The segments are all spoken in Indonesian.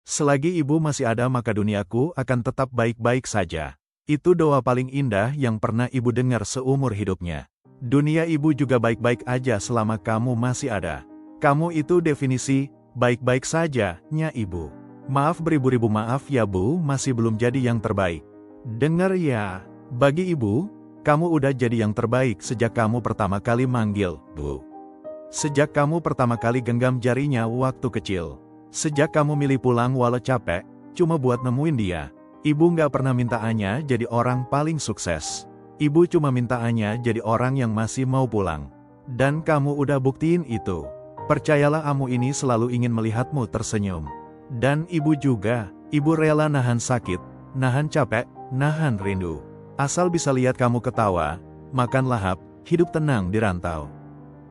Selagi ibu masih ada maka duniaku akan tetap baik-baik saja. Itu doa paling indah yang pernah ibu dengar seumur hidupnya. Dunia ibu juga baik-baik aja selama kamu masih ada. Kamu itu definisi baik-baik saja, nya ibu. Maaf beribu-ribu maaf ya bu, masih belum jadi yang terbaik. Dengar ya, bagi ibu, kamu udah jadi yang terbaik sejak kamu pertama kali manggil, bu. Sejak kamu pertama kali genggam jarinya waktu kecil. Sejak kamu milih pulang walau capek, cuma buat nemuin dia. Ibu nggak pernah mintaannya jadi orang paling sukses. Ibu cuma mintaannya jadi orang yang masih mau pulang. Dan kamu udah buktiin itu. Percayalah kamu ini selalu ingin melihatmu tersenyum. Dan ibu juga, ibu rela nahan sakit, nahan capek, nahan rindu. Asal bisa lihat kamu ketawa, makan lahap, hidup tenang di rantau.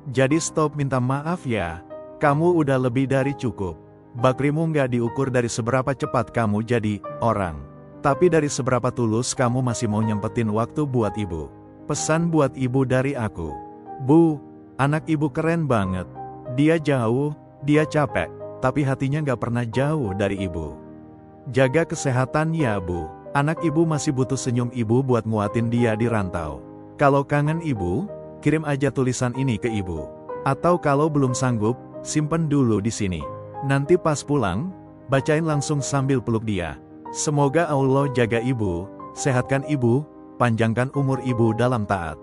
Jadi stop minta maaf ya, kamu udah lebih dari cukup. Bakrimu nggak diukur dari seberapa cepat kamu jadi orang, tapi dari seberapa tulus kamu masih mau nyempetin waktu buat ibu. Pesan buat ibu dari aku. Bu, anak ibu keren banget. Dia jauh, dia capek, tapi hatinya nggak pernah jauh dari ibu. Jaga kesehatan ya bu. Anak ibu masih butuh senyum ibu buat nguatin dia di rantau. Kalau kangen ibu, kirim aja tulisan ini ke ibu. Atau kalau belum sanggup, simpen dulu di sini. Nanti pas pulang, bacain langsung sambil peluk dia. Semoga Allah jaga ibu, sehatkan ibu, panjangkan umur ibu dalam taat.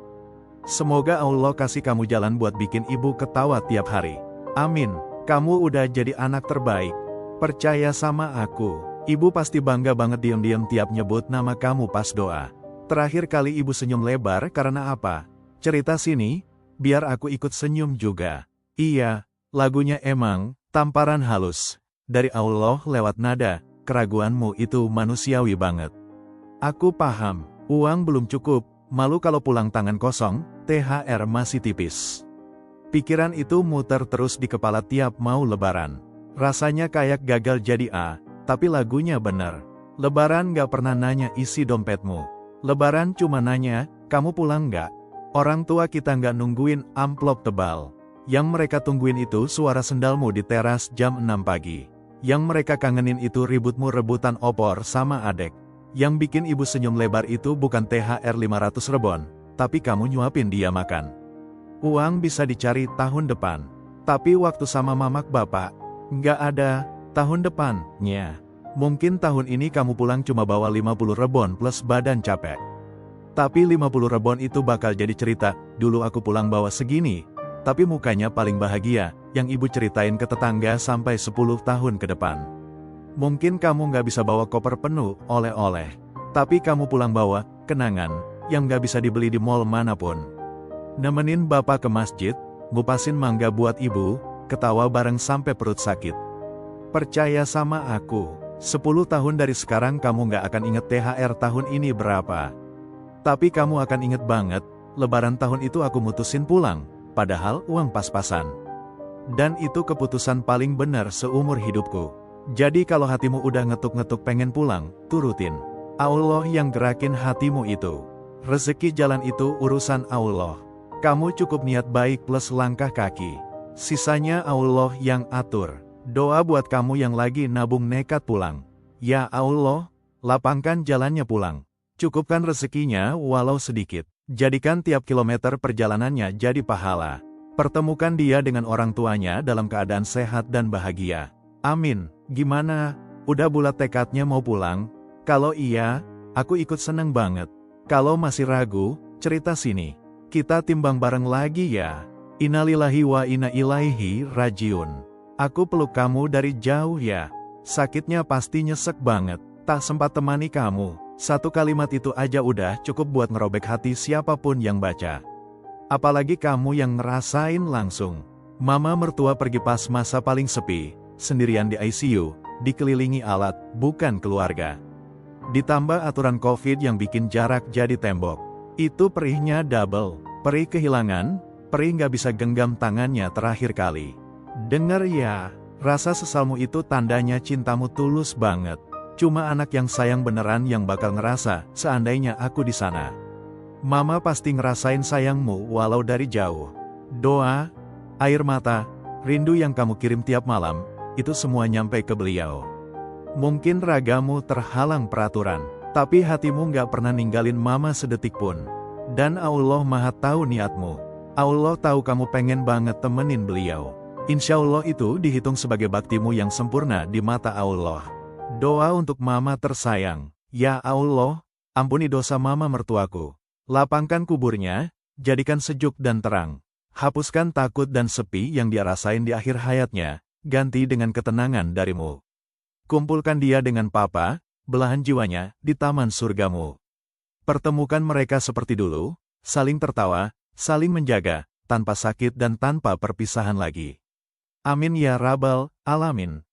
Semoga Allah kasih kamu jalan buat bikin ibu ketawa tiap hari. Amin, kamu udah jadi anak terbaik. Percaya sama aku, ibu pasti bangga banget diam-diam tiap nyebut nama kamu pas doa. Terakhir kali ibu senyum lebar karena apa? Cerita sini, biar aku ikut senyum juga. Iya, lagunya emang tamparan halus dari Allah lewat nada, keraguanmu itu manusiawi banget. Aku paham, uang belum cukup, malu kalau pulang tangan kosong, THR masih tipis. Pikiran itu muter terus di kepala tiap mau lebaran. Rasanya kayak gagal jadi tapi lagunya bener. Lebaran gak pernah nanya isi dompetmu. Lebaran cuma nanya, kamu pulang gak? Orang tua kita gak nungguin amplop tebal. Yang mereka tungguin itu suara sendalmu di teras jam 6 pagi. Yang mereka kangenin itu ributmu rebutan opor sama adek. Yang bikin ibu senyum lebar itu bukan THR 500 rebon, tapi kamu nyuapin dia makan. Uang bisa dicari tahun depan, tapi waktu sama mamak bapak, nggak ada tahun depannya. Mungkin tahun ini kamu pulang cuma bawa 50 rebon plus badan capek. Tapi 50 rebon itu bakal jadi cerita, dulu aku pulang bawa segini. Tapi mukanya paling bahagia, yang ibu ceritain ke tetangga sampai 10 tahun ke depan. Mungkin kamu nggak bisa bawa koper penuh oleh-oleh, tapi kamu pulang bawa kenangan, yang nggak bisa dibeli di mall manapun. Nemenin bapak ke masjid, ngupasin mangga buat ibu, ketawa bareng sampai perut sakit. Percaya sama aku, 10 tahun dari sekarang kamu nggak akan inget THR tahun ini berapa. Tapi kamu akan inget banget, lebaran tahun itu aku mutusin pulang. Padahal uang pas-pasan. Dan itu keputusan paling benar seumur hidupku. Jadi kalau hatimu udah ngetuk-ngetuk pengen pulang, turutin. Allah yang gerakin hatimu itu. Rezeki jalan itu urusan Allah. Kamu cukup niat baik plus langkah kaki. Sisanya Allah yang atur. Doa buat kamu yang lagi nabung nekat pulang. Ya Allah, lapangkan jalannya pulang. Cukupkan rezekinya walau sedikit. Jadikan tiap kilometer perjalanannya jadi pahala. Pertemukan dia dengan orang tuanya dalam keadaan sehat dan bahagia. Amin. Gimana? Udah bulat tekadnya mau pulang? Kalau iya, aku ikut seneng banget. Kalau masih ragu, cerita sini. Kita timbang bareng lagi ya. Innalillahi wa inna ilaihi rajiun. Aku peluk kamu dari jauh ya. Sakitnya pasti nyesek banget. Tak sempat temani kamu. Satu kalimat itu aja udah cukup buat ngerobek hati siapapun yang baca. Apalagi kamu yang ngerasain langsung. Mama mertua pergi pas masa paling sepi, sendirian di ICU, dikelilingi alat, bukan keluarga. Ditambah aturan COVID yang bikin jarak jadi tembok. Itu perihnya double, perih kehilangan, perih nggak bisa genggam tangannya terakhir kali. Dengar ya, rasa sesalmu itu tandanya cintamu tulus banget. Cuma anak yang sayang beneran yang bakal ngerasa, seandainya aku di sana. Mama pasti ngerasain sayangmu walau dari jauh. Doa, air mata, rindu yang kamu kirim tiap malam, itu semua nyampe ke beliau. Mungkin ragamu terhalang peraturan, tapi hatimu nggak pernah ninggalin mama sedetik pun. Dan Allah Maha tahu niatmu. Allah tahu kamu pengen banget temenin beliau. Insya Allah itu dihitung sebagai baktimu yang sempurna di mata Allah. Doa untuk mama tersayang. Ya Allah, ampuni dosa mama mertuaku. Lapangkan kuburnya, jadikan sejuk dan terang. Hapuskan takut dan sepi yang dia rasain di akhir hayatnya, ganti dengan ketenangan darimu. Kumpulkan dia dengan papa, belahan jiwanya, di taman surgamu. Pertemukan mereka seperti dulu, saling tertawa, saling menjaga, tanpa sakit dan tanpa perpisahan lagi. Amin ya Rabbal Alamin.